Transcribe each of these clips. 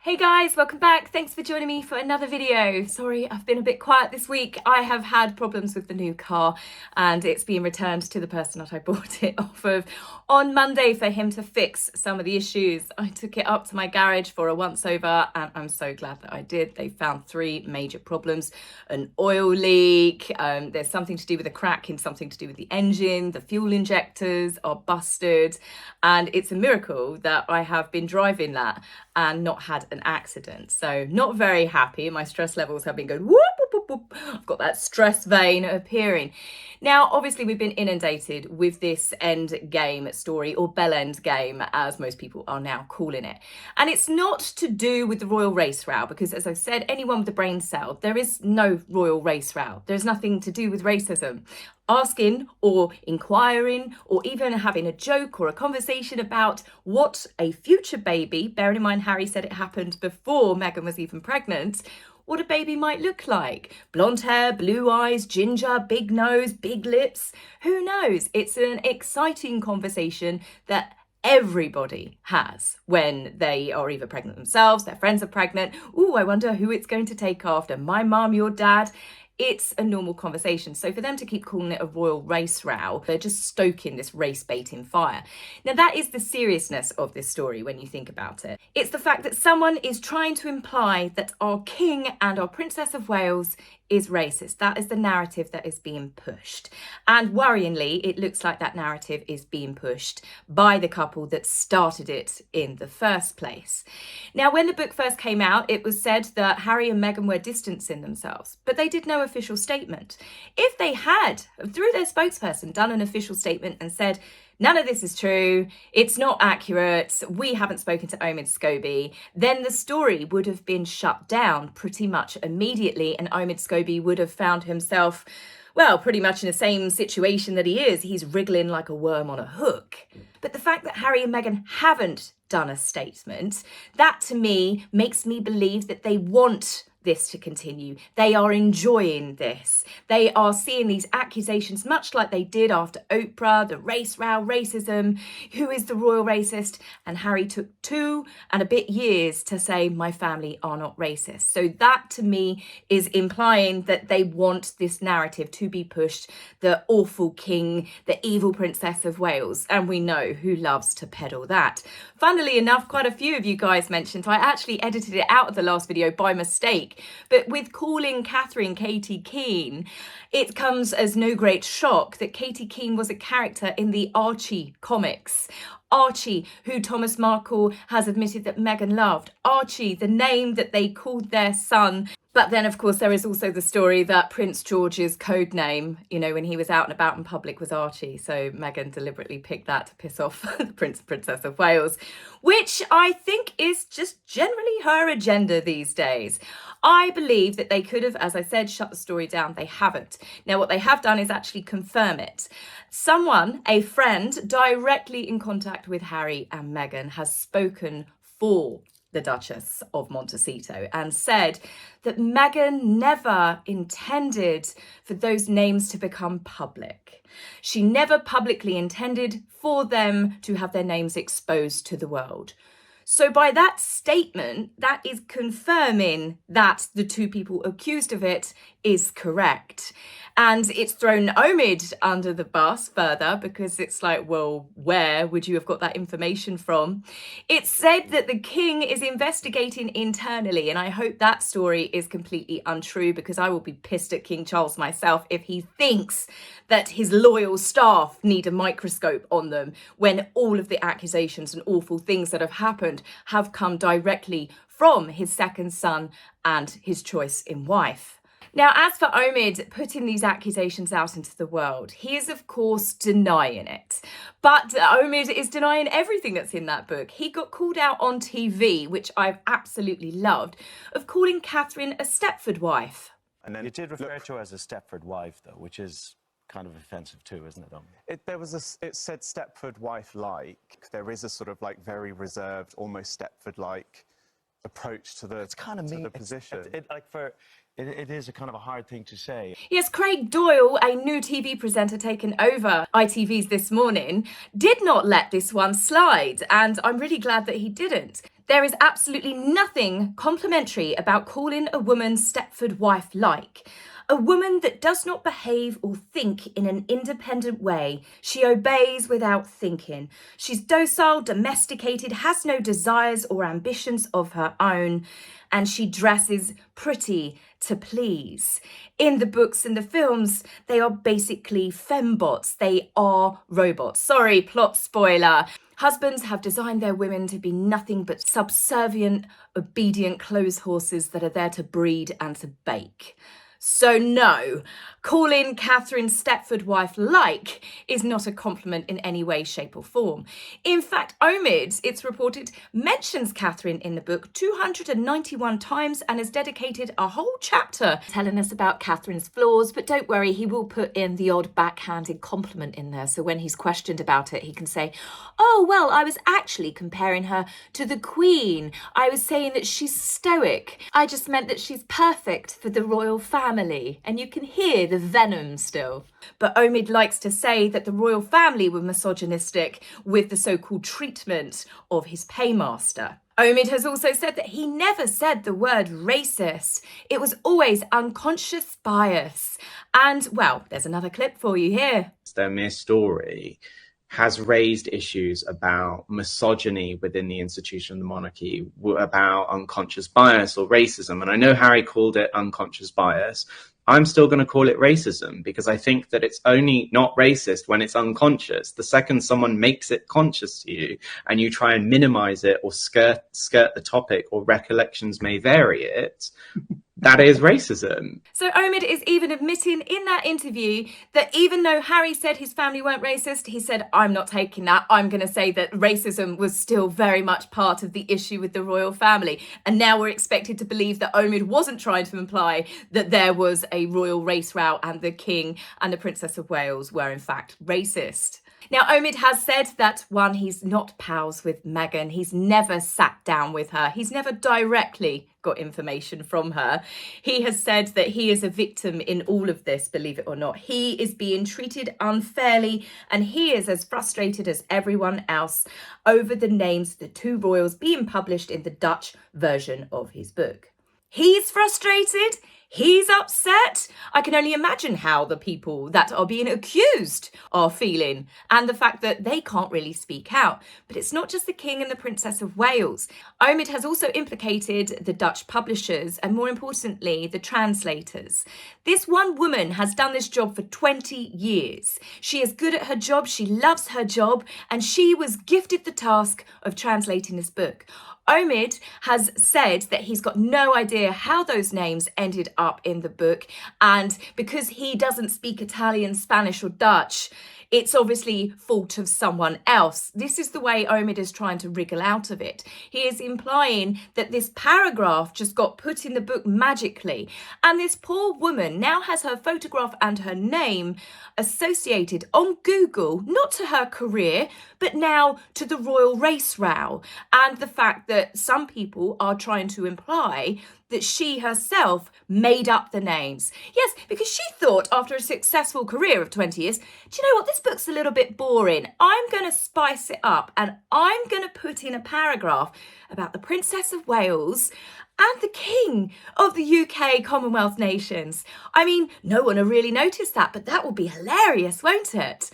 Hey guys, welcome back. Thanks for joining me for another video. Sorry, I've been a bit quiet this week. I have had problems with the new car and it's been returned to the person that I bought it off of on Monday for him to fix some of the issues. I took it up to my garage for a once over and I'm so glad that I did. They found three major problems: an oil leak, there's something to do with a crack in something to do with the engine, the fuel injectors are busted, and it's a miracle that I have been driving that and not had an accident. So not very happy. My stress levels have been going whoop, whoop, whoop, whoop. I've got that stress vein appearing. Now, obviously, we've been inundated with this Endgame story, or Endgame, as most people are now calling it. And it's not to do with the royal race row, because as I've said, anyone with a brain cell, there is no royal race row. There's nothing to do with racism. Asking or inquiring or even having a joke or a conversation about what a future baby, bearing in mind Harry said it happened before Meghan was even pregnant, what a baby might look like. Blonde hair, blue eyes, ginger, big nose, big lips. Who knows? It's an exciting conversation that everybody has when they are either pregnant themselves, their friends are pregnant. Ooh, I wonder who it's going to take after. My mum, your dad. It's a normal conversation. So for them to keep calling it a royal race row, they're just stoking this race baiting fire. Now that is the seriousness of this story when you think about it. It's the fact that someone is trying to imply that our king and our Princess of Wales is racist. That is the narrative that is being pushed. And worryingly, it looks like that narrative is being pushed by the couple that started it in the first place. Now, when the book first came out, it was said that Harry and Meghan were distancing themselves, but they did no official statement. If they had, through their spokesperson, done an official statement and said, none of this is true, it's not accurate, we haven't spoken to Omid Scobie, then the story would have been shut down pretty much immediately, and Omid Scobie would have found himself, well, pretty much in the same situation that he is. He's wriggling like a worm on a hook. But the fact that Harry and Meghan haven't done a statement, that to me makes me believe that they want this to continue. They are enjoying this. They are seeing these accusations much like they did after Oprah, the race row, racism, who is the royal racist? And Harry took 2 and a bit years to say, my family are not racist. So that to me is implying that they want this narrative to be pushed, the awful king, the evil Princess of Wales. And we know who loves to peddle that. Funnily enough, quite a few of you guys mentioned, I actually edited it out of the last video by mistake. But with calling Catherine Katie Keene, it comes as no great shock that Katie Keene was a character in the Archie comics. Archie, who Thomas Markle has admitted that Meghan loved. Archie, the name that they called their son. But then, of course, there is also the story that Prince George's code name, you know, when he was out and about in public, was Archie. So Meghan deliberately picked that to piss off the Prince and Princess of Wales, which I think is just generally her agenda these days. I believe that they could have, as I said, shut the story down. They haven't. Now, what they have done is actually confirm it. Someone, a friend, directly in contact with Harry and Meghan, has spoken for the Duchess of Montecito and said that Meghan never intended for those names to become public. She never publicly intended for them to have their names exposed to the world. So by that statement, that is confirming that the two people accused of it is correct. And it's thrown Omid under the bus further because it's like, well, where would you have got that information from? It's said that the king is investigating internally, and I hope that story is completely untrue because I will be pissed at King Charles myself if he thinks that his loyal staff need a microscope on them when all of the accusations and awful things that have happened have come directly from his second son and his choice in wife. Now, as for Omid putting these accusations out into the world, he is, of course, denying it. But Omid is denying everything that's in that book. He got called out on TV, which I've absolutely loved, of calling Catherine a Stepford wife. And then you did refer to her as a Stepford wife, though, which is kind of offensive too, isn't it, Omid? It said Stepford wife-like. There is a sort of like very reserved, almost Stepford-like approach to the, it's kind of mean. position. It is a kind of a hard thing to say. Yes, Craig Doyle, a new TV presenter taken over ITV's This Morning, did not let this one slide, and I'm really glad that he didn't. There is absolutely nothing complimentary about calling a woman Stepford wife-like. A woman that does not behave or think in an independent way. She obeys without thinking. She's docile, domesticated, has no desires or ambitions of her own, and she dresses pretty to please. In the books and the films, they are basically fembots. They are robots. Sorry, plot spoiler. Husbands have designed their women to be nothing but subservient, obedient clothes horses that are there to breed and to bake. So no, calling Catherine Stepford wife-like is not a compliment in any way, shape or form. In fact, Omid, it's reported, mentions Catherine in the book 291 times and has dedicated a whole chapter telling us about Catherine's flaws, but don't worry, he will put in the odd backhanded compliment in there, so when he's questioned about it, he can say, oh, well, I was actually comparing her to the Queen. I was saying that she's stoic. I just meant that she's perfect for the royal family. And you can hear the venom still. But Omid likes to say that the royal family were misogynistic with the so-called treatment of his paymaster. Omid has also said that he never said the word racist. It was always unconscious bias. And, well, there's another clip for you here. Their mere story has raised issues about misogyny within the institution of the monarchy, about unconscious bias or racism. And I know Harry called it unconscious bias. I'm still going to call it racism because I think that it's only not racist when it's unconscious. The second someone makes it conscious to you and you try and minimize it or skirt the topic, or recollections may vary it, that is racism. So Omid is even admitting in that interview that even though Harry said his family weren't racist, he said, I'm not taking that. I'm going to say that racism was still very much part of the issue with the royal family. And now we're expected to believe that Omid wasn't trying to imply that there was a royal race row and the King and the Princess of Wales were in fact racist. Now, Omid has said that, one, he's not pals with Meghan. He's never sat down with her. He's never directly got information from her. He has said that he is a victim in all of this, believe it or not. He is being treated unfairly and he is as frustrated as everyone else over the names of the two royals being published in the Dutch version of his book. He's frustrated. He's upset. I can only imagine how the people that are being accused are feeling and the fact that they can't really speak out. But it's not just the King and the Princess of Wales. Omid has also implicated the Dutch publishers and, more importantly, the translators. This one woman has done this job for 20 years. She is good at her job. She loves her job and she was gifted the task of translating this book. Omid has said that he's got no idea how those names ended up in the book, and because he doesn't speak Italian, Spanish or Dutch, it's obviously fault of someone else. This is the way Omid is trying to wriggle out of it. He is implying that this paragraph just got put in the book magically, and this poor woman now has her photograph and her name associated on Google, not to her career, but now to the royal race row, and the fact that some people are trying to imply that she herself made up the names. Yes, because she thought after a successful career of 20 years, do you know what, this book's a little bit boring. I'm going to spice it up and I'm going to put in a paragraph about the Princess of Wales and the King of the UK Commonwealth nations. I mean, no one will really notice that, but that will be hilarious, won't it?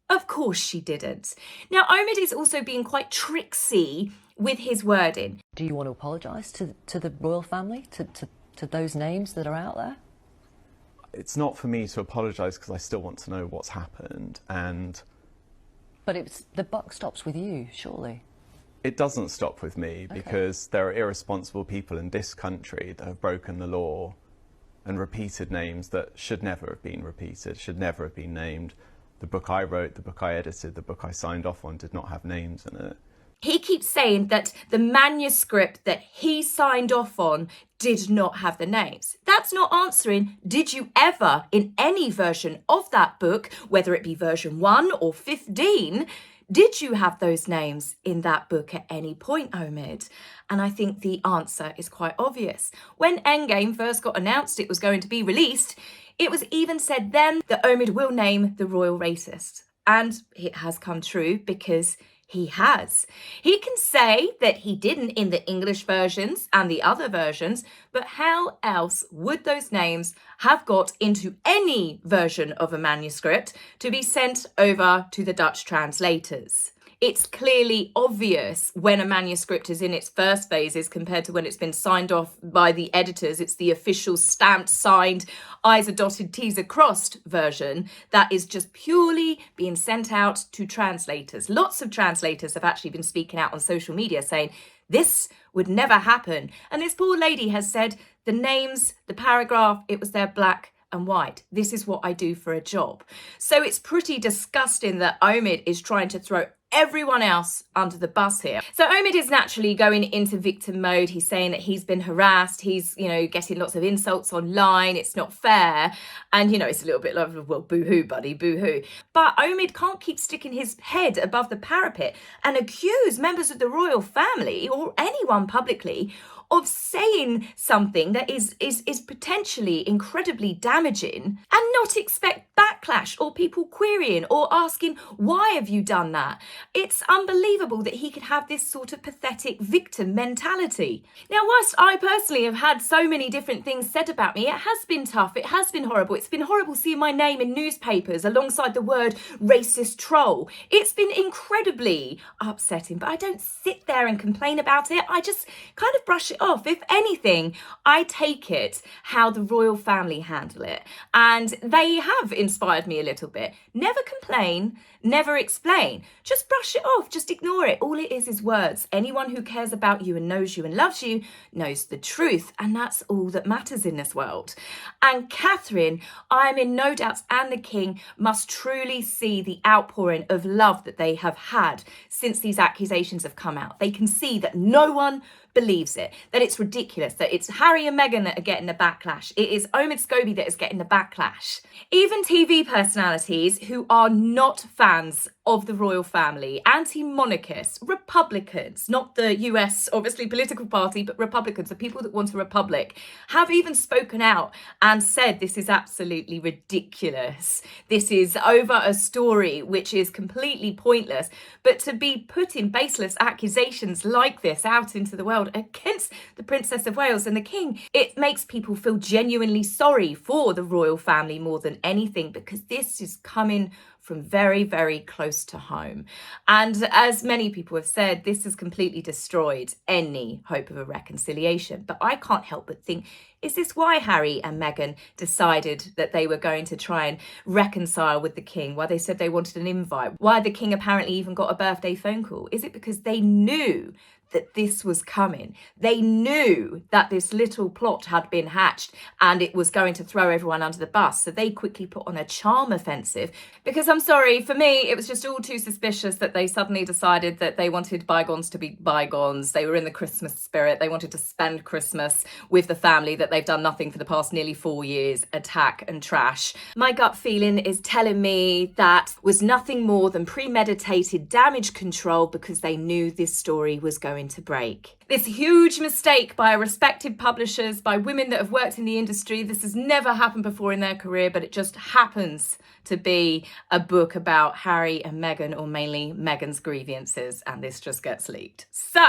Of course she didn't. Now, Omid is also being quite tricksy with his wording. Do you want to apologise to the royal family, to those names that are out there? It's not for me to apologise because I still want to know what's happened, and... But the buck stops with you, surely. It doesn't stop with me because there are irresponsible people in this country that have broken the law and repeated names that should never have been repeated, should never have been named. The book I wrote, the book I edited, the book I signed off on did not have names in it. He keeps saying that the manuscript that he signed off on did not have the names. That's not answering, did you ever, in any version of that book, whether it be version 1 or 15, did you have those names in that book at any point, Omid? And I think the answer is quite obvious. When Endgame first got announced it was going to be released, it was even said then that Omid will name the royal racist. And it has come true because he has. He can say that he didn't in the English versions and the other versions, but how else would those names have got into any version of a manuscript to be sent over to the Dutch translators? It's clearly obvious when a manuscript is in its first phases compared to when it's been signed off by the editors. It's the official stamped, signed, I's are dotted, T's are crossed version that is just purely being sent out to translators. Lots of translators have actually been speaking out on social media saying this would never happen. And this poor lady has said the names, the paragraph, it was there black and white. This is what I do for a job. So it's pretty disgusting that Omid is trying to throw everyone else under the bus here. So Omid is naturally going into victim mode. He's saying that he's been harassed. He's, getting lots of insults online. It's not fair. And, it's a little bit like, well, boo-hoo, buddy, boo-hoo. But Omid can't keep sticking his head above the parapet and accuse members of the royal family or anyone publicly of saying something that is potentially incredibly damaging and not expect backlash or people querying or asking, why have you done that? It's unbelievable that he could have this sort of pathetic victim mentality. Now, whilst I personally have had so many different things said about me, it has been tough, it has been horrible. It's been horrible seeing my name in newspapers alongside the word racist troll. It's been incredibly upsetting, but I don't sit there and complain about it. I just kind of brush it off. If anything, I take it how the royal family handle it. And they have inspired me a little bit. Never complain, never explain. Just brush it off, just ignore it. All it is words. Anyone who cares about you and knows you and loves you knows the truth. And that's all that matters in this world. And Catherine, I'm in no doubt, and the king must truly see the outpouring of love that they have had since these accusations have come out. They can see that no one believes it, that it's ridiculous, that it's Harry and Meghan that are getting the backlash. It is Omid Scobie that is getting the backlash. Even TV personalities who are not fans of the royal family, anti-monarchists, Republicans, not the US, obviously, political party, but Republicans, the people that want a republic, have even spoken out and said this is absolutely ridiculous. This is over a story which is completely pointless. But to be putting baseless accusations like this out into the world against the Princess of Wales and the King, it makes people feel genuinely sorry for the royal family more than anything, because this is coming from very, very close to home. And as many people have said, this has completely destroyed any hope of a reconciliation. But I can't help but think, is this why Harry and Meghan decided that they were going to try and reconcile with the king? Why they said they wanted an invite? Why the king apparently even got a birthday phone call? Is it because they knew that this was coming? They knew that this little plot had been hatched and it was going to throw everyone under the bus. So they quickly put on a charm offensive, because I'm sorry, for me, it was just all too suspicious that they suddenly decided that they wanted bygones to be bygones. They were in the Christmas spirit. They wanted to spend Christmas with the family that they've done nothing for the past nearly 4 years, attack and trash. My gut feeling is telling me that was nothing more than premeditated damage control, because they knew this story was going to break. This huge mistake by respected publishers, by women that have worked in the industry. This has never happened before in their career, but it just happens to be a book about Harry and Meghan, or mainly Meghan's grievances, and this just gets leaked. So,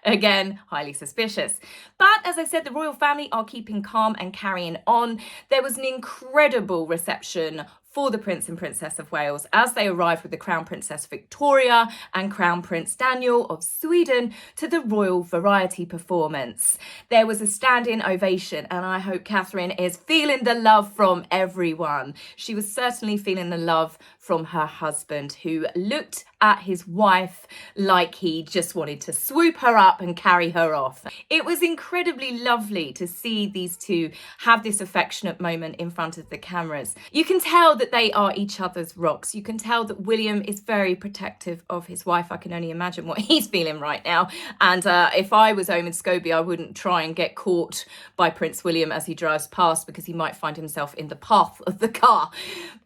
again, highly suspicious. But as I said, the royal family are keeping calm and carrying on. There was an incredible reception for the Prince and Princess of Wales as they arrived with the Crown Princess Victoria and Crown Prince Daniel of Sweden to the royal variety performance. There was a standing ovation, and I hope Catherine is feeling the love from everyone. She was certainly feeling the love from her husband, who looked at his wife like he just wanted to swoop her up and carry her off. It was incredibly lovely to see these two have this affectionate moment in front of the cameras. You can tell that they are each other's rocks. You can tell that William is very protective of his wife. I can only imagine what he's feeling right now. And if I was Omid Scobie, I wouldn't try and get caught by Prince William as he drives past, because he might find himself in the path of the car.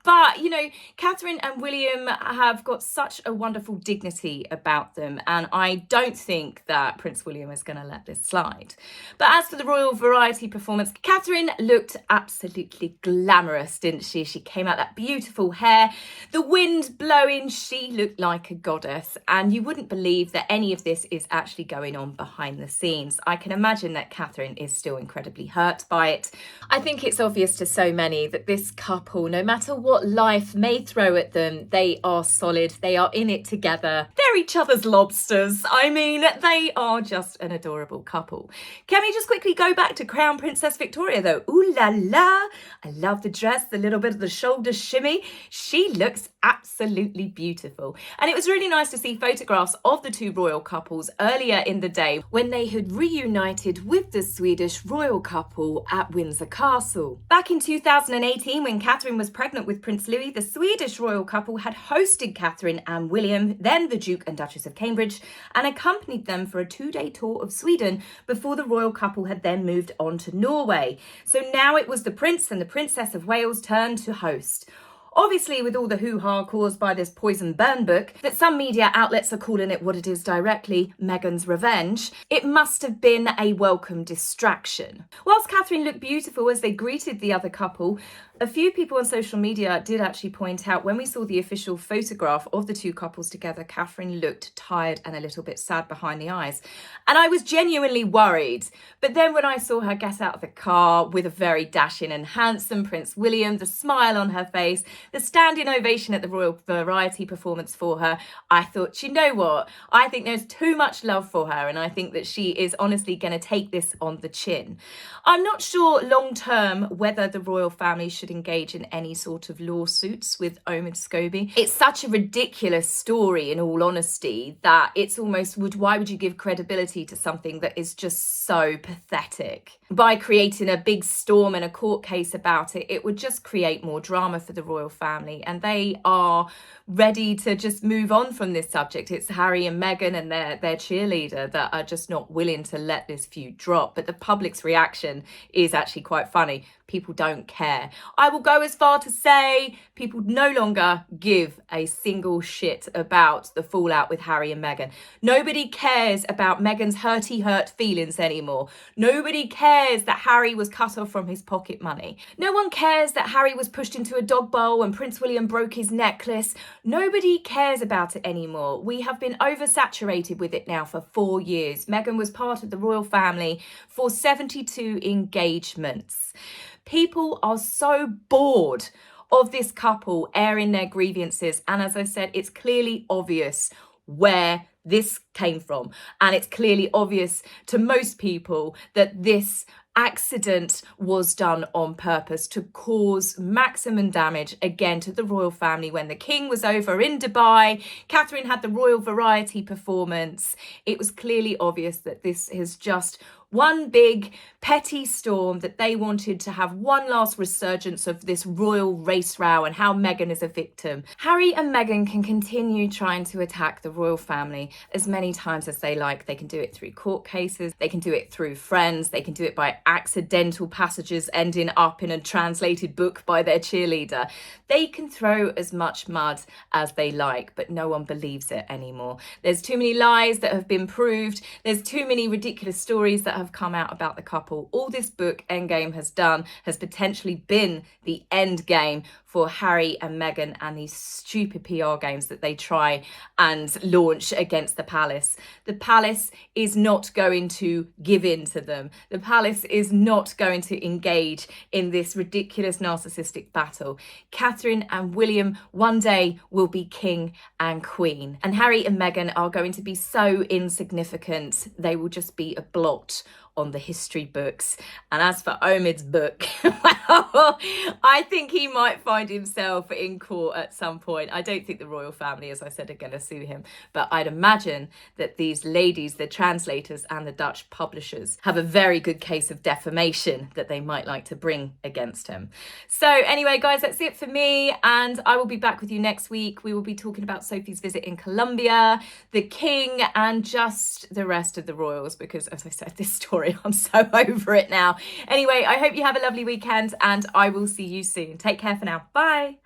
But, you know, Catherine and William have got such a wonderful dignity about them, and I don't think that Prince William is going to let this slide. But as for the royal variety performance, Catherine looked absolutely glamorous, didn't she? She came out that beautiful hair, the wind blowing, she looked like a goddess, and you wouldn't believe that any of this is actually going on behind the scenes. I can imagine that Catherine is still incredibly hurt by it. I think it's obvious to so many that this couple, no matter what life may throw at them, they are solid, they are in it together, they're each other's lobsters. I mean, they are just an adorable couple. Can we just quickly go back to Crown Princess Victoria though? Ooh la la, I love the dress, the little bit of the shoulder shimmy. She looks absolutely beautiful. And it was really nice to see photographs of the two royal couples earlier in the day when they had reunited with the Swedish royal couple at Windsor Castle. Back in 2018, when Catherine was pregnant with Prince Louis, the Swedish royal couple had hosted Catherine and William, then the Duke and Duchess of Cambridge, and accompanied them for a 2-day tour of Sweden before the royal couple had then moved on to Norway. So now it was the Prince and the Princess of Wales' turn to host. Obviously, with all the hoo-ha caused by this poison burn book, that some media outlets are calling it what it is directly, Meghan's revenge, it must have been a welcome distraction. Whilst Catherine looked beautiful as they greeted the other couple, a few people on social media did actually point out when we saw the official photograph of the two couples together, Catherine looked tired and a little bit sad behind the eyes. And I was genuinely worried. But then when I saw her get out of the car with a very dashing and handsome Prince William, the smile on her face, the standing ovation at the royal variety performance for her, I thought, you know what? I think there's too much love for her, and I think that she is honestly going to take this on the chin. I'm not sure long term whether the royal family should engage in any sort of lawsuits with Omid Scobie. It's such a ridiculous story, in all honesty, that it's almost, why would you give credibility to something that is just so pathetic? By creating a big storm and a court case about it, it would just create more drama for the royal family, and they are ready to just move on from this subject. It's Harry and Meghan and their cheerleader that are just not willing to let this feud drop. But the public's reaction is actually quite funny. People don't care. I will go as far to say people no longer give a single shit about the fallout with Harry and Meghan. Nobody cares about Meghan's hurt feelings anymore. Nobody cares that Harry was cut off from his pocket money. No one cares that Harry was pushed into a dog bowl and Prince William broke his necklace. Nobody cares about it anymore. We have been oversaturated with it now for 4 years. Meghan was part of the royal family for 72 engagements. People are so bored of this couple airing their grievances. And as I said, it's clearly obvious where this came from. And it's clearly obvious to most people that this accident was done on purpose to cause maximum damage again to the royal family. When the king was over in Dubai, Catherine had the royal variety performance. It was clearly obvious that this is just one big petty storm, that they wanted to have one last resurgence of this royal race row and how Meghan is a victim. Harry and Meghan can continue trying to attack the royal family as many times as they like. They can do it through court cases, they can do it through friends, they can do it by accidental passages ending up in a translated book by their cheerleader. They can throw as much mud as they like, but no one believes it anymore. There's too many lies that have been proved. There's too many ridiculous stories that have come out about the couple. All this book, Endgame, has done has potentially been the end game for Harry and Meghan and these stupid PR games that they try and launch against the palace. The palace is not going to give in to them. The palace is not going to engage in this ridiculous narcissistic battle. Catherine and William one day will be king and queen, and Harry and Meghan are going to be so insignificant. They will just be a blot on the history books. And as for Omid's book, well, I think he might find himself in court at some point. I don't think the royal family, as I said, are going to sue him, but I'd imagine that these ladies, the translators and the Dutch publishers, have a very good case of defamation that they might like to bring against him. So anyway, guys, that's it for me, and I will be back with you next week. We will be talking about Sophie's visit in Colombia, the king, and just the rest of the royals, because as I said, this story, I'm so over it now. Anyway, I hope you have a lovely weekend, and I will see you soon. Take care for now. Bye.